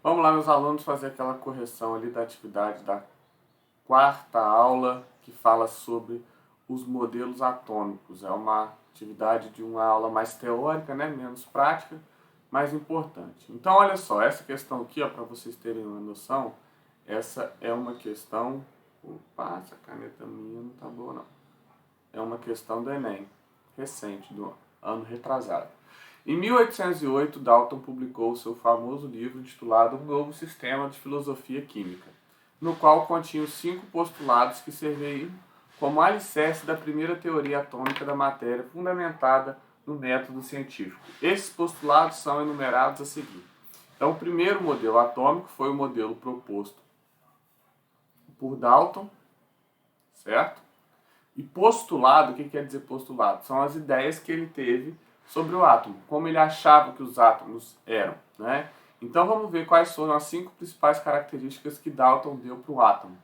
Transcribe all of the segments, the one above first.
Vamos lá, meus alunos, fazer aquela correção ali da atividade da quarta aula que fala sobre os modelos atômicos. É uma atividade de uma aula mais teórica, né? Menos prática, mais importante. Então, olha só, essa questão aqui, para vocês terem uma noção, essa é uma questão... Opa, essa caneta minha não tá boa, não. É uma questão do Enem, recente, do ano retrasado. Em 1808, Dalton publicou seu famoso livro intitulado Um Novo Sistema de Filosofia Química, no qual continha os 5 postulados que serviam como alicerce da primeira teoria atômica da matéria fundamentada no método científico. Esses postulados são enumerados a seguir. Então, o primeiro modelo atômico foi o modelo proposto por Dalton, certo? E postulado, o que quer dizer postulado? São as ideias que ele teve sobre o átomo, como ele achava que os átomos eram, né? Então vamos ver quais foram as 5 principais características que Dalton deu para o átomo.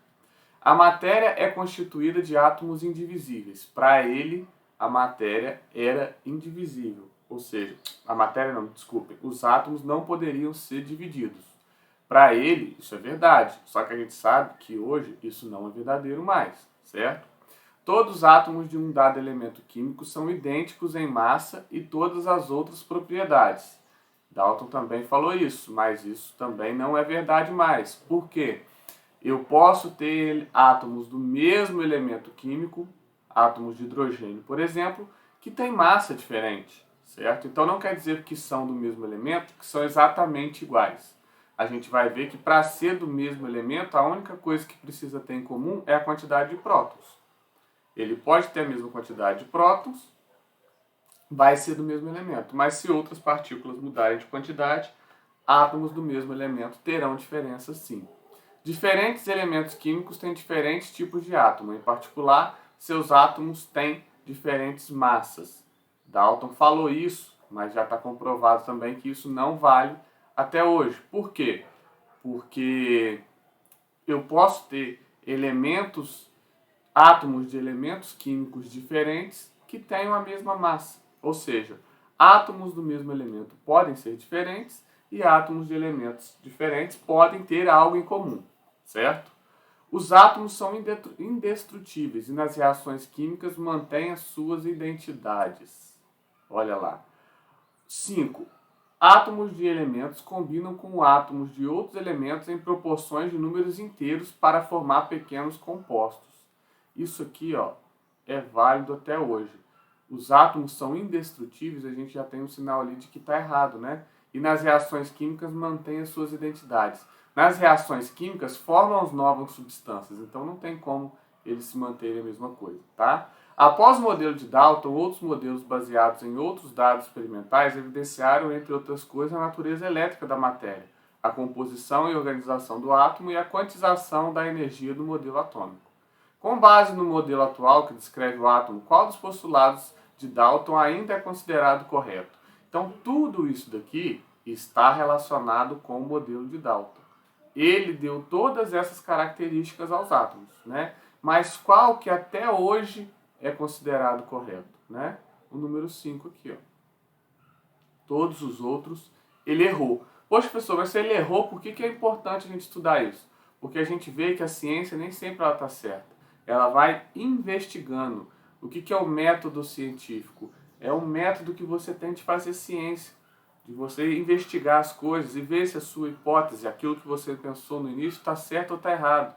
A matéria é constituída de átomos indivisíveis. Para ele, a matéria era indivisível, ou seja, a matéria não, desculpem, os átomos não poderiam ser divididos. Para ele, isso é verdade, só que a gente sabe que hoje isso não é verdadeiro mais, certo? Todos os átomos de um dado elemento químico são idênticos em massa e todas as outras propriedades. Dalton também falou isso, mas isso também não é verdade mais. Por quê? Eu posso ter átomos do mesmo elemento químico, átomos de hidrogênio, por exemplo, que têm massa diferente, certo? Então não quer dizer que são do mesmo elemento, que são exatamente iguais. A gente vai ver que para ser do mesmo elemento, a única coisa que precisa ter em comum é a quantidade de prótons. Ele pode ter a mesma quantidade de prótons, vai ser do mesmo elemento. Mas se outras partículas mudarem de quantidade, átomos do mesmo elemento terão diferença sim. Diferentes elementos químicos têm diferentes tipos de átomo. Em particular, seus átomos têm diferentes massas. Dalton falou isso, mas já está comprovado também que isso não vale até hoje. Por quê? Porque eu posso ter átomos de elementos químicos diferentes que tenham a mesma massa. Ou seja, átomos do mesmo elemento podem ser diferentes e átomos de elementos diferentes podem ter algo em comum, certo? Os átomos são indestrutíveis e nas reações químicas mantêm as suas identidades. Olha lá. 5. Átomos de elementos combinam com átomos de outros elementos em proporções de números inteiros para formar pequenos compostos. Isso aqui, ó, é válido até hoje. Os átomos são indestrutíveis, a gente já tem um sinal ali de que está errado, né? E nas reações químicas mantém as suas identidades. Nas reações químicas formam as novas substâncias, então não tem como eles se manterem a mesma coisa, tá? Após o modelo de Dalton, outros modelos baseados em outros dados experimentais evidenciaram, entre outras coisas, a natureza elétrica da matéria, a composição e organização do átomo e a quantização da energia do modelo atômico. Com base no modelo atual que descreve o átomo, qual dos postulados de Dalton ainda é considerado correto? Então, tudo isso daqui está relacionado com o modelo de Dalton. Ele deu todas essas características aos átomos, né? Mas qual que até hoje é considerado correto, né? O número 5 aqui, ó. Todos os outros, ele errou. Poxa, professor, mas se ele errou, por que é importante a gente estudar isso? Porque a gente vê que a ciência nem sempre ela está certa. Ela vai investigando. O que é o método científico? É um método que você tem de fazer ciência, de você investigar as coisas e ver se a sua hipótese, aquilo que você pensou no início, está certo ou está errado,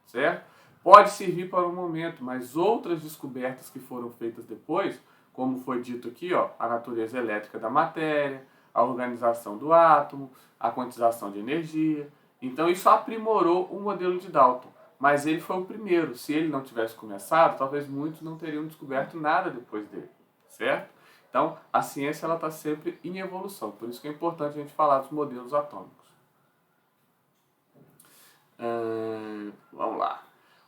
certo? Pode servir para um momento, mas outras descobertas que foram feitas depois, como foi dito aqui, ó, a natureza elétrica da matéria, a organização do átomo, a quantização de energia. Então isso aprimorou o modelo de Dalton. Mas ele foi o primeiro. Se ele não tivesse começado, talvez muitos não teriam descoberto nada depois dele, certo? Então, a ciência está sempre em evolução. Por isso que é importante a gente falar dos modelos atômicos. Vamos lá.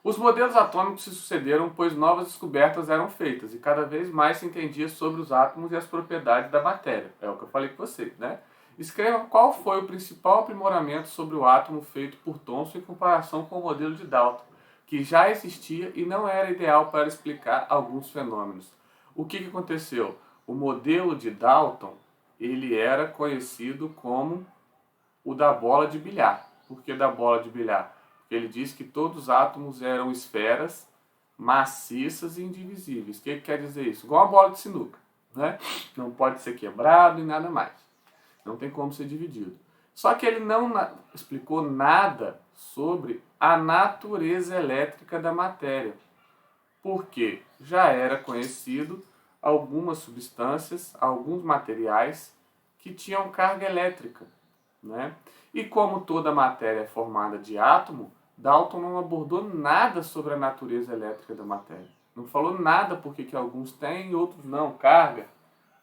Os modelos atômicos se sucederam pois novas descobertas eram feitas e cada vez mais se entendia sobre os átomos e as propriedades da matéria. É o que eu falei com vocês, né? Escreva qual foi o principal aprimoramento sobre o átomo feito por Thomson em comparação com o modelo de Dalton, que já existia e não era ideal para explicar alguns fenômenos. O que aconteceu? O modelo de Dalton, ele era conhecido como o da bola de bilhar. Por que da bola de bilhar? Porque ele diz que todos os átomos eram esferas maciças e indivisíveis. O que quer dizer isso? Igual a bola de sinuca, né? Não pode ser quebrado e nada mais. Não tem como ser dividido. Só que ele não explicou nada sobre a natureza elétrica da matéria, porque já era conhecido algumas substâncias, alguns materiais que tinham carga elétrica, né? E como toda matéria é formada de átomo, Dalton não abordou nada sobre a natureza elétrica da matéria. Não falou nada porque que alguns têm e outros não, carga.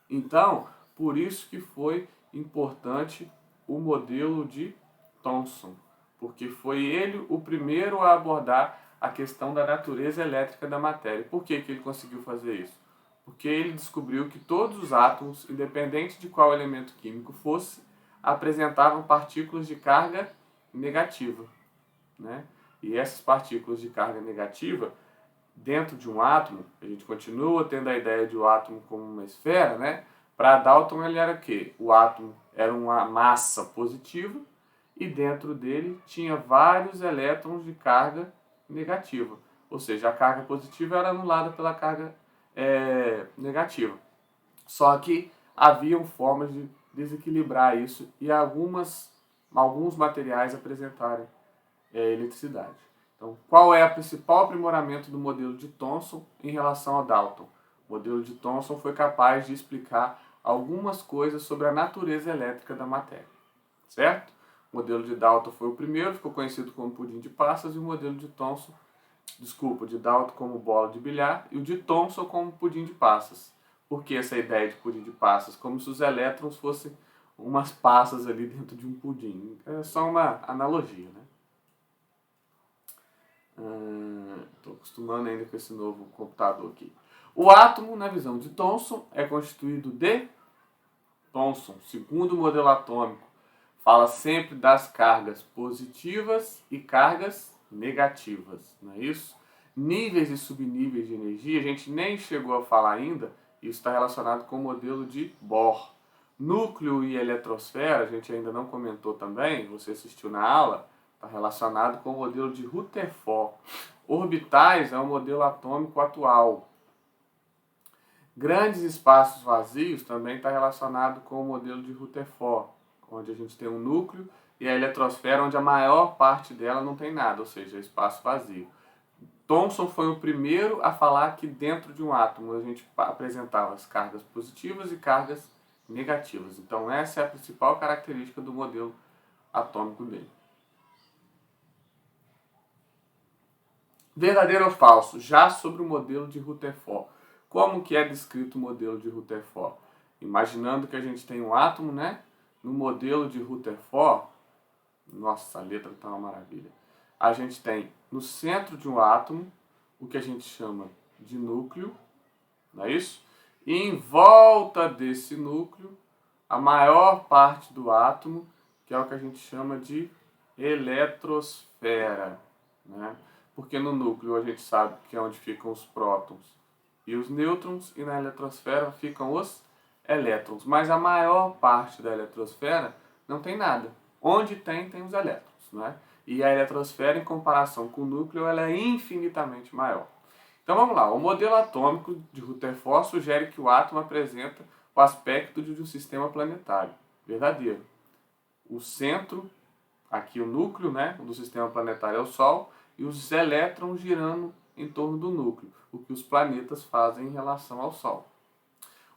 Então, por isso que foi importante o modelo de Thomson, porque foi ele o primeiro a abordar a questão da natureza elétrica da matéria. Por que ele conseguiu fazer isso? Porque ele descobriu que todos os átomos, independente de qual elemento químico fosse, apresentavam partículas de carga negativa, né? E essas partículas de carga negativa, dentro de um átomo, a gente continua tendo a ideia de o átomo como uma esfera, né? Para Dalton ele era o quê? O átomo era uma massa positiva e dentro dele tinha vários elétrons de carga negativa. Ou seja, a carga positiva era anulada pela carga negativa. Só que haviam formas de desequilibrar isso e alguns materiais apresentarem eletricidade. Então, qual é o principal aprimoramento do modelo de Thomson em relação ao Dalton? O modelo de Thomson foi capaz de explicar algumas coisas sobre a natureza elétrica da matéria, certo? O modelo de Dalton foi o primeiro, ficou conhecido como pudim de passas, e o modelo de Thomson, de Dalton como bola de bilhar, e o de Thomson como pudim de passas. Por que essa ideia de pudim de passas? Como se os elétrons fossem umas passas ali dentro de um pudim. É só uma analogia, né? Estou acostumando ainda com esse novo computador aqui. O átomo, na visão de Thomson, é constituído de Thomson, segundo o modelo atômico, fala sempre das cargas positivas e cargas negativas, não é isso? Níveis e subníveis de energia, a gente nem chegou a falar ainda, isso está relacionado com o modelo de Bohr. Núcleo e eletrosfera, a gente ainda não comentou também, você assistiu na aula, está relacionado com o modelo de Rutherford. Orbitais é o modelo atômico atual. Grandes espaços vazios também está relacionado com o modelo de Rutherford, onde a gente tem um núcleo e a eletrosfera, onde a maior parte dela não tem nada, ou seja, espaço vazio. Thomson foi o primeiro a falar que dentro de um átomo a gente apresentava as cargas positivas e cargas negativas. Então essa é a principal característica do modelo atômico dele. Verdadeiro ou falso? Já sobre o modelo de Rutherford. Como que é descrito o modelo de Rutherford? Imaginando que a gente tem um átomo, né? No modelo de Rutherford, nossa, a letra está uma maravilha. A gente tem no centro de um átomo o que a gente chama de núcleo, não é isso? E em volta desse núcleo, a maior parte do átomo, que é o que a gente chama de eletrosfera, né? Porque no núcleo a gente sabe que é onde ficam os prótons e os nêutrons, e na eletrosfera ficam os elétrons. Mas a maior parte da eletrosfera não tem nada. Onde tem os elétrons, né? E a eletrosfera, em comparação com o núcleo, ela é infinitamente maior. Então vamos lá, o modelo atômico de Rutherford sugere que o átomo apresenta o aspecto de um sistema planetário. Verdadeiro. O centro, aqui o núcleo, né, do sistema planetário é o Sol, e os elétrons girando em torno do núcleo, o que os planetas fazem em relação ao Sol.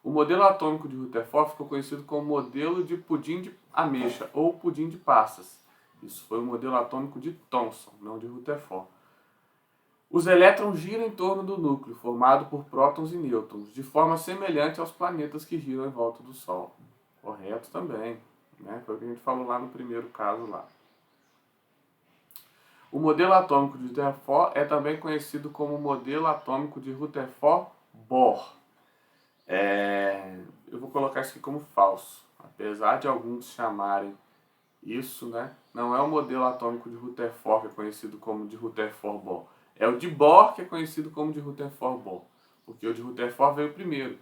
O modelo atômico de Rutherford ficou conhecido como modelo de pudim de ameixa ou pudim de passas. Isso foi o modelo atômico de Thomson, não de Rutherford. Os elétrons giram em torno do núcleo, formado por prótons e nêutrons, de forma semelhante aos planetas que giram em volta do Sol. Correto também, né? Foi o que a gente falou lá no primeiro caso lá. O modelo atômico de Rutherford é também conhecido como modelo atômico de Rutherford-Bohr. Eu vou colocar isso aqui como falso. Apesar de alguns chamarem isso, né? Não é o modelo atômico de Rutherford que é conhecido como de Rutherford-Bohr. É o de Bohr que é conhecido como de Rutherford-Bohr. Porque o de Rutherford veio primeiro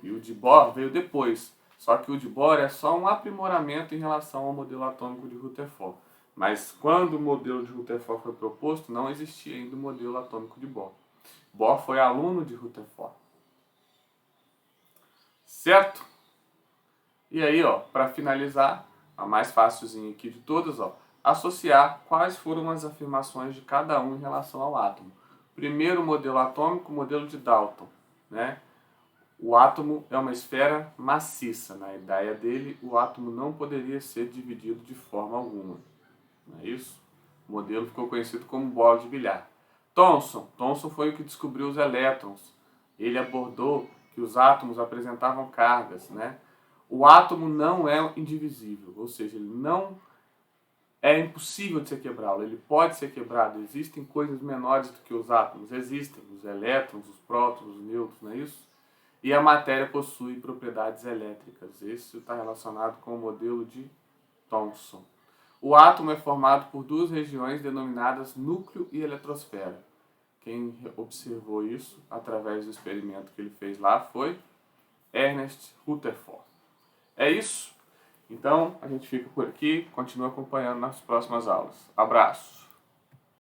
e o de Bohr veio depois. Só que o de Bohr é só um aprimoramento em relação ao modelo atômico de Rutherford. Mas quando o modelo de Rutherford foi proposto, não existia ainda o modelo atômico de Bohr. Bohr foi aluno de Rutherford. Certo? E aí, ó, para finalizar, a mais fácilzinha aqui de todas, ó, associar quais foram as afirmações de cada um em relação ao átomo. Primeiro modelo atômico, o modelo de Dalton, né? O átomo é uma esfera maciça. Na ideia dele, o átomo não poderia ser dividido de forma alguma. Não é isso? O modelo ficou conhecido como bola de bilhar. Thomson foi o que descobriu os elétrons. Ele abordou que os átomos apresentavam cargas, né? O átomo não é indivisível, ou seja, ele não é impossível de ser quebrado. Ele pode ser quebrado. Existem coisas menores do que os átomos. Existem os elétrons, os prótons, os nêutrons, não é isso? E a matéria possui propriedades elétricas. Isso está relacionado com o modelo de Thomson. O átomo é formado por duas regiões denominadas núcleo e eletrosfera. Quem observou isso através do experimento que ele fez lá foi Ernest Rutherford. É isso? Então, a gente fica por aqui, continua acompanhando nas próximas aulas. Abraço!